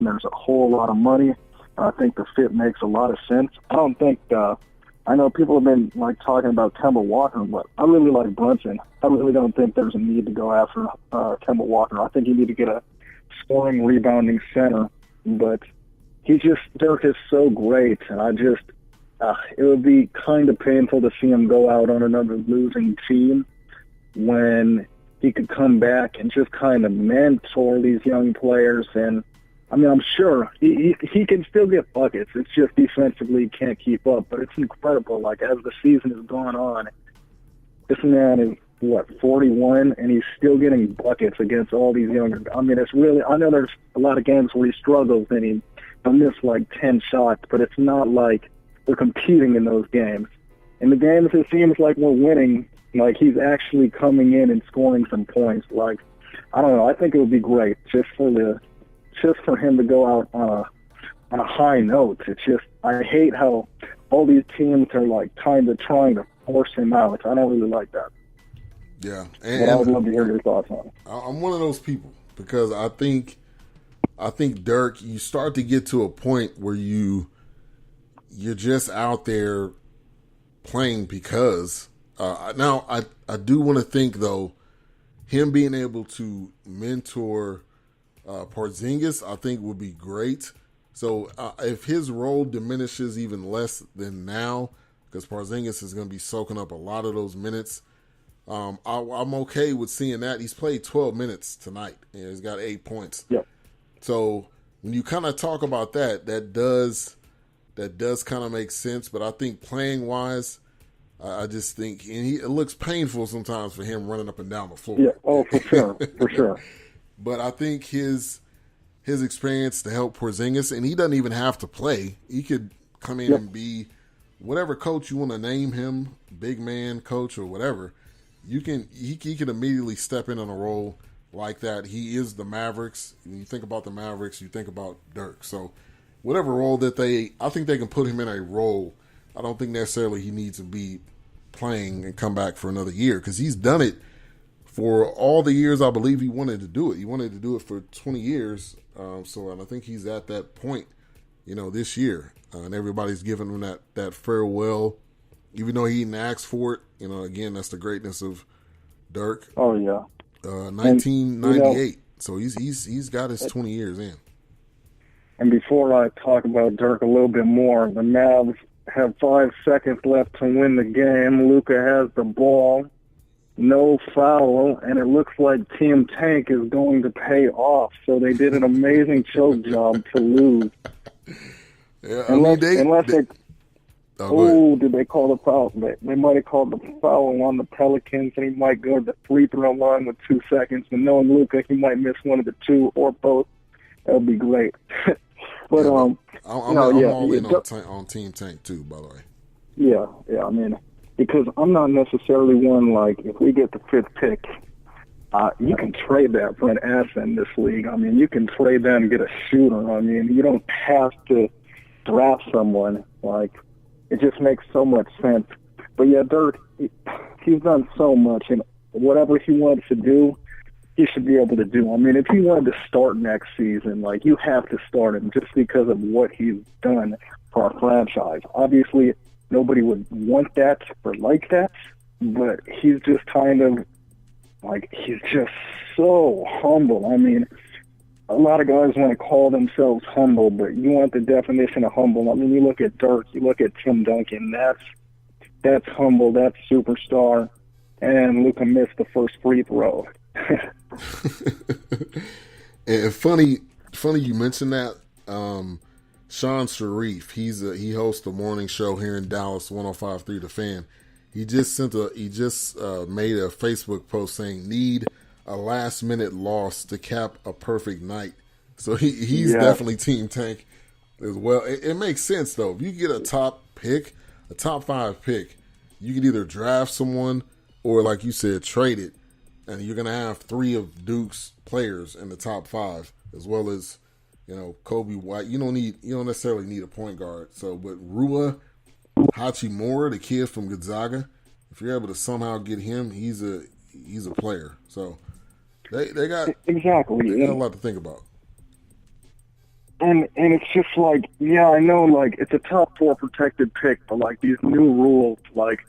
There's a whole lot of money. I think the fit makes a lot of sense. I don't think I know people have been like talking about Kemba Walker, but I really like Brunson. I really don't think there's a need to go after Kemba Walker. I think you need to get a scoring, rebounding center. But Dirk is so great, and it would be kind of painful to see him go out on another losing team when he could come back and just kind of mentor these young players. And I mean, I'm sure he can still get buckets. It's just defensively he can't keep up. But it's incredible. Like, as the season has gone on, this man is, 41, and he's still getting buckets against all these younger. I mean, it's really, I know there's a lot of games where he struggles and he'll miss like 10 shots, but it's not like we're competing in those games. In the games it seems like we're winning, like he's actually coming in and scoring some points. Like, I don't know, I think it would be great just for him to go out on a high note. It's just, I hate how all these teams are like kind of trying to force him out. I don't really like that. Yeah, and I would love to hear your thoughts on it. I'm one of those people because I think Dirk, you start to get to a point where you're just out there playing because. Now I do want to think though, him being able to mentor Porzingis, I think would be great. So if his role diminishes even less than now, because Porzingis is going to be soaking up a lot of those minutes. I'm okay with seeing that. He's played 12 minutes tonight, and he's got 8 points. Yep. So when you kind of talk about that does kind of make sense. But I think playing wise, I just think, and it looks painful sometimes for him running up and down the floor. Yeah. Oh, for sure. But I think his experience to help Porzingis, and he doesn't even have to play. He could come in and be whatever coach you want to name him, big man coach or whatever. He can immediately step in on a role like that. He is the Mavericks. When you think about the Mavericks, you think about Dirk. So whatever role I think they can put him in a role. I don't think necessarily he needs to be playing and come back for another year because he's done it for all the years I believe he wanted to do it. He wanted to do it for 20 years. And I think he's at that point, this year. And everybody's giving him that farewell. Even though he didn't ask for it, again, that's the greatness of Dirk. Oh yeah, 1998. So he's got his 20 years in. And before I talk about Dirk a little bit more, the Mavs have 5 seconds left to win the game. Luka has the ball, no foul, and it looks like Team Tank is going to pay off. So they did an amazing choke job to lose. Yeah, did they call the foul? They might have called the foul on the Pelicans, and he might go to the free throw line with 2 seconds. But knowing Luka, he might miss one of the two or both. That would be great. But I'm all in on Team Tank too, by the way. Yeah. I mean, because I'm not necessarily one like if we get the 5th pick, you can trade that for an asset in this league. I mean, you can trade that and get a shooter. I mean, you don't have to draft someone like. It just makes so much sense. But yeah, Dirk, he's done so much, and whatever he wants to do, he should be able to do. I mean, if he wanted to start next season, like, you have to start him just because of what he's done for our franchise. Obviously, nobody would want that or like that, but he's just kind of, like, he's just so humble. I mean, a lot of guys want to call themselves humble, but you want the definition of humble. I mean, you look at Dirk, you look at Tim Duncan, that's humble, that's superstar, and Luka missed the first free throw. And funny you mentioned that. Sean Sharif, he hosts a morning show here in Dallas, 105.3 The Fan. He just made a Facebook post saying, need a last-minute loss to cap a perfect night. So he's definitely Team Tank as well. It makes sense, though. If you get a top 5 pick, you can either draft someone or, like you said, trade it. And you're going to have 3 of Duke's players in the top 5, as well as, Kobe White. You don't necessarily need a point guard. So, but Rua Hachimura, the kid from Gonzaga, if you're able to somehow get him, he's a player. So, They got a lot to think about. And it's just like, yeah, I know, like, it's a top 4 protected pick, but, like, these new rules, like,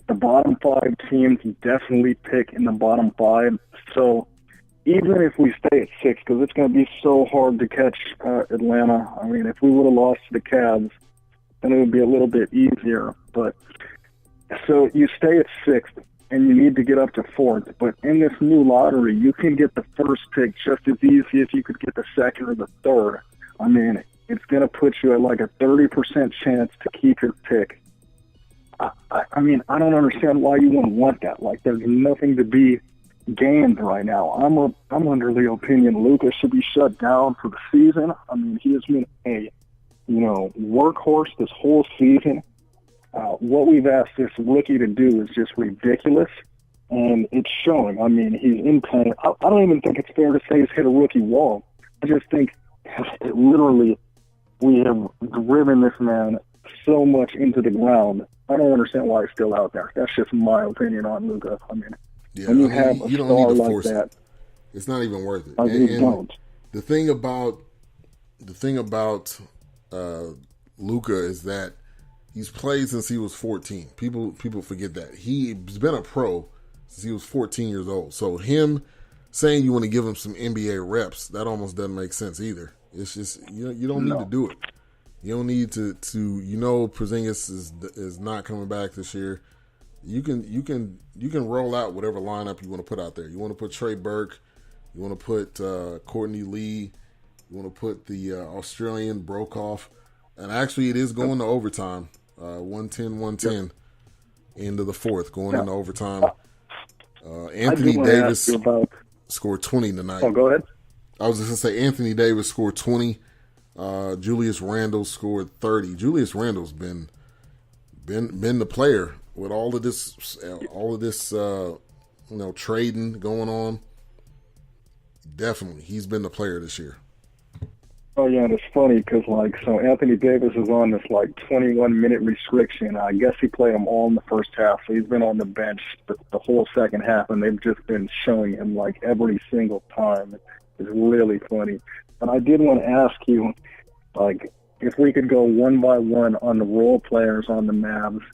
the bottom 5 teams definitely pick in the bottom 5. So even if we stay at 6, because it's going to be so hard to catch Atlanta. I mean, if we would have lost to the Cavs, then it would be a little bit easier. But so you stay at 6th, and you need to get up to 4th. But in this new lottery, you can get the first pick just as easy as you could get the 2nd or the 3rd. I mean, it's going to put you at like a 30% chance to keep your pick. I mean, I don't understand why you wouldn't want that. Like, there's nothing to be gained right now. I'm under the opinion Luka should be shut down for the season. I mean, he has been a, workhorse this whole season. What we've asked this rookie to do is just ridiculous, and it's showing. I mean, he's in pain. I don't even think it's fair to say he's hit a rookie wall. I just think literally we have driven this man so much into the ground. I don't understand why he's still out there. That's just my opinion on Luka. I mean, when you have a star like that, it's not even worth it. You don't. The thing about Luka is that he's played since he was 14. People forget that. He's been a pro since he was 14 years old. So him saying you want to give him some NBA reps, that almost doesn't make sense either. It's just you don't need to do it. You don't need to Porzingis is not coming back this year. You can roll out whatever lineup you want to put out there. You want to put Trey Burke, you want to put Courtney Lee, you want to put the Australian Brokoff, and actually it is going to overtime. 110 into the 4th, going into overtime. Anthony Davis scored 20 tonight. Oh, go ahead. I was just going to say Anthony Davis scored 20. Julius Randle scored 30. Julius Randle's been the player with all of this trading going on. Definitely, he's been the player this year. Oh yeah, and it's funny because so Anthony Davis is on this 21-minute restriction. I guess he played them all in the first half, so he's been on the bench the whole second half, and they've just been showing him every single time. It's really funny. But I did want to ask you, if we could go one by one on the role players on the Mavs,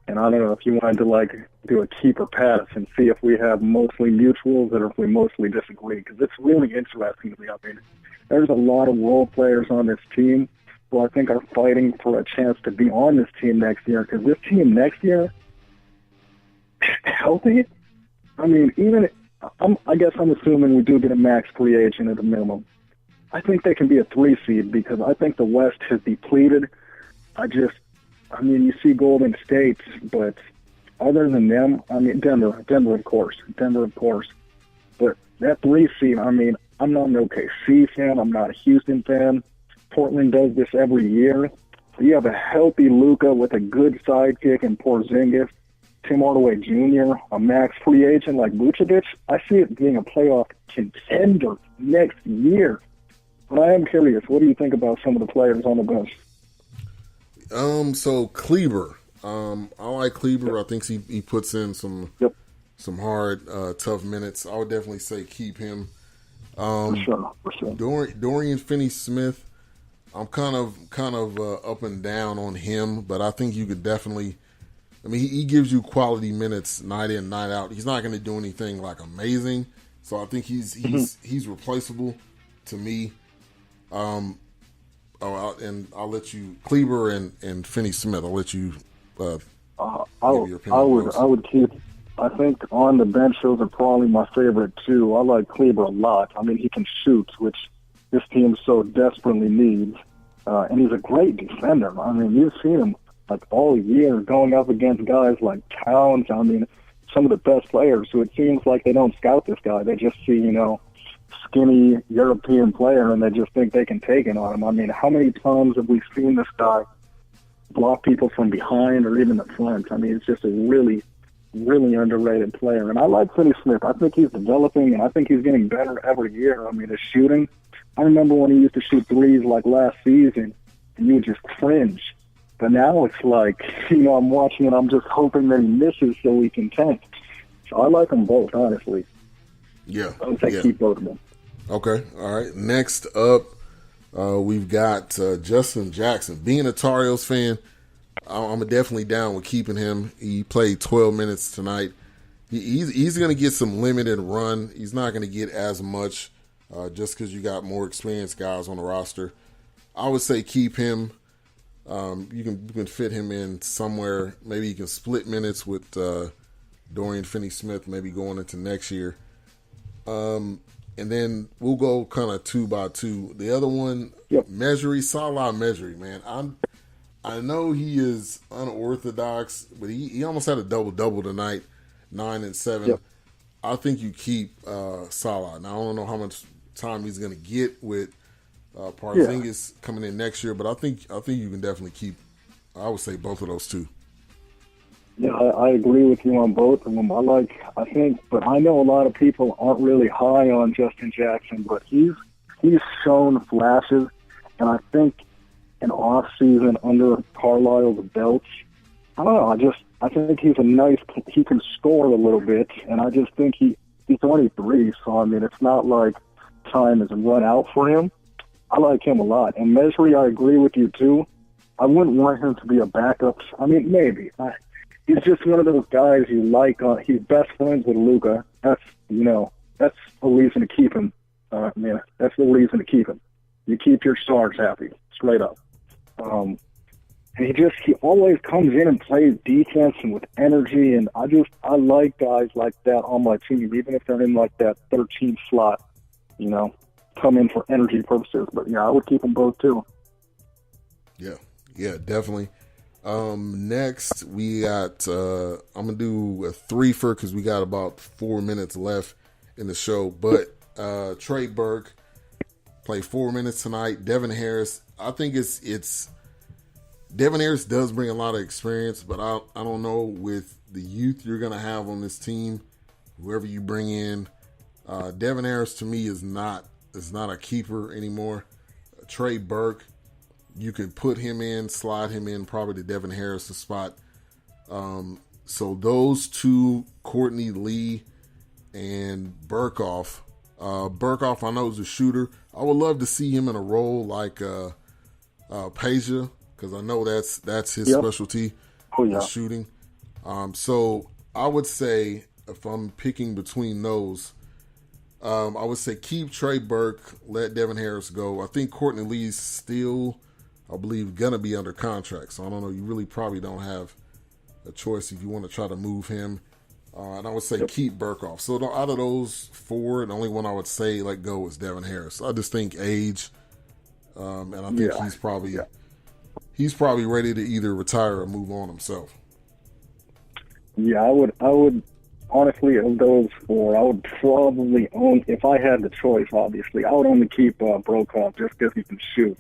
and I don't know if you wanted to do a keeper pass and see if we have mostly mutuals or if we mostly disagree, because it's really interesting to me. I mean, there's a lot of role players on this team who I think are fighting for a chance to be on this team next year, because this team next year, healthy, I mean, I guess I'm assuming we do get a max free agent at a minimum. I think they can be a 3 seed because I think the West has depleted. You see Golden State, but other than them, I mean, Denver of course. But that 3 seed, I mean, I'm not an OKC fan. I'm not a Houston fan. Portland does this every year. You have a healthy Luka with a good sidekick and Porzingis, Tim Hardaway Jr., a max free agent like Vucevic. I see it being a playoff contender next year. But I am curious, what do you think about some of the players on the bench? So Kleber, I like Kleber. I think he puts in some hard, tough minutes. I would definitely say keep him. For sure. Dorian Finney-Smith, I'm kind of up and down on him, but I think you could definitely. I mean, he gives you quality minutes night in, night out. He's not going to do anything amazing, so I think he's replaceable to me. And I'll let you Kleber and Finney-Smith. I'll let you give your opinion. I would keep. I think on the bench, those are probably my favorite too. I like Kleber a lot. I mean, he can shoot, which this team so desperately needs, and he's a great defender. I mean, you've seen him all year going up against guys like Towns. I mean, some of the best players. So it seems like they don't scout this guy. They just see skinny European player, and they just think they can take it on him. I mean, how many times have we seen this guy block people from behind or even the front? I mean, it's just a really, really underrated player. And I like Finney-Smith. I think he's developing, and I think he's getting better every year. I mean, his shooting, I remember when he used to shoot threes last season, and you would just cringe. But now it's I'm watching it, I'm just hoping that he misses so he can tank. So I like them both, honestly. Yeah. I would say keep both of them. Okay. All right. Next up, We've got Justin Jackson. Being a Tar Heels fan, I'm definitely down with keeping him. He played 12 minutes tonight. He's going to get some limited run. He's not going to get as much just because you got more experienced guys on the roster. I would say keep him. You can fit him in somewhere. Maybe you can split minutes with Dorian Finney-Smith maybe going into next year. And then we'll go kind of 2 by 2. The other one, Yep. Mejri, Salah Mejri, man. I know he is unorthodox, but he almost had a double-double tonight, 9 and 7. Yep. I think you keep Salah. Now, I don't know how much time he's going to get with Porzingis coming in next year, but I think you can definitely keep, I would say, both of those two. Yeah, I agree with you on both of them. But I know a lot of people aren't really high on Justin Jackson, but he's shown flashes, and I think an off season under Carlisle's belt, I don't know. I think he can score a little bit, and I just think he's 23, so I mean it's not like time has run out for him. I like him a lot, and Mejri, I agree with you too. I wouldn't want him to be a backup. I mean, maybe. He's just one of those guys you like. He's best friends with Luka. That's a reason to keep him. That's the reason to keep him. You keep your stars happy, straight up. And he always comes in and plays defense and with energy. And I like guys like that on my team, even if they're in like that 13th slot. Come in for energy purposes. But yeah, I would keep them both too. Yeah, definitely. Next, we got, I'm going to do a threefer because we got about 4 minutes left in the show. But Trey Burke played 4 minutes tonight. Devin Harris, I think it's Devin Harris does bring a lot of experience, but I don't know with the youth you're going to have on this team, whoever you bring in. Devin Harris, to me, is not a keeper anymore. Trey Burke, you can put him in, slide him in, probably to Devin Harris' spot. So those two, Courtney Lee and Burkhoff. Burkhoff, I know, is a shooter. I would love to see him in a role like Peja, because I know that's his specialty, shooting. So I would say, if I'm picking between those, I would say keep Trey Burke, let Devin Harris go. I think Courtney Lee's still, I believe, going to be under contract. So I don't know. You really probably don't have a choice if you want to try to move him. And I would say keep Burkhoff. So out of those four, the only one I would say let go is Devin Harris. I just think age, and I think he's probably ready to either retire or move on himself. Yeah, I would honestly, of those four, I would probably if I had the choice, obviously, I would only keep Burkhoff just because he can shoot.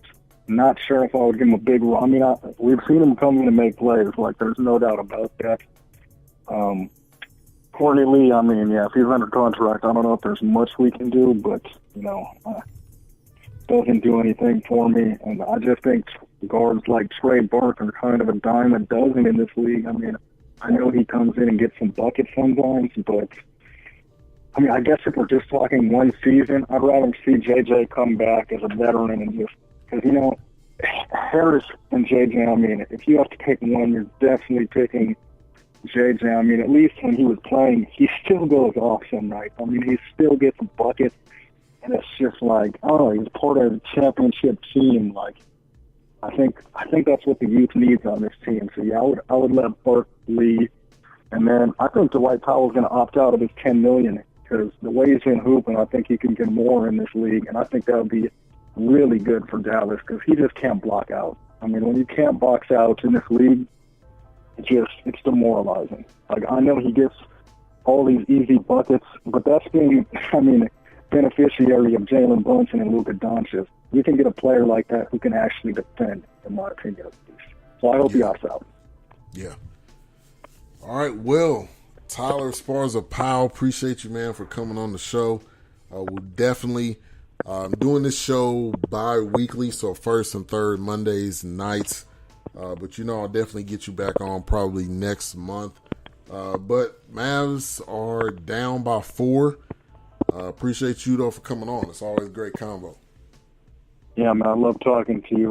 Not sure if I would give him a big run. I mean, we've seen him come in and make plays. Like, there's no doubt about that. Courtney Lee, I mean, yeah, if he's under contract, I don't know if there's much we can do, but, doesn't do anything for me. And I just think guards like Trey Burke are kind of a dime a dozen in this league. I mean, I know he comes in and gets some buckets sometimes, but, I mean, I guess if we're just talking one season, I'd rather see JJ come back as a veteran and just, because, Harris and JJ, I mean, if you have to pick one, you're definitely picking JJ. I mean, at least when he was playing, he still goes off some nights. I mean, he still gets a bucket, and it's just like, oh, he's part of the championship team. Like, I think that's what the youth needs on this team. So yeah, I would let Burke lead, and then I think Dwight Powell's going to opt out of his $10 million because the way he's in hooping, I think he can get more in this league, and I think that would be really good for Dallas because he just can't block out. I mean, when you can't box out in this league, it's demoralizing. Like, I know he gets all these easy buckets, but that's being, beneficiary of Jalen Brunson and Luka Doncic. You can get a player like that who can actually defend, in my opinion, at least. So I hope he opts out. Yeah. All right, well, Tyler Esparza-Powell, appreciate you, man, for coming on the show. We'll definitely doing this show bi-weekly, so first and third Mondays nights. But I'll definitely get you back on probably next month. But Mavs are down by 4. Appreciate you, though, for coming on. It's always a great combo. Yeah, man, I love talking to you.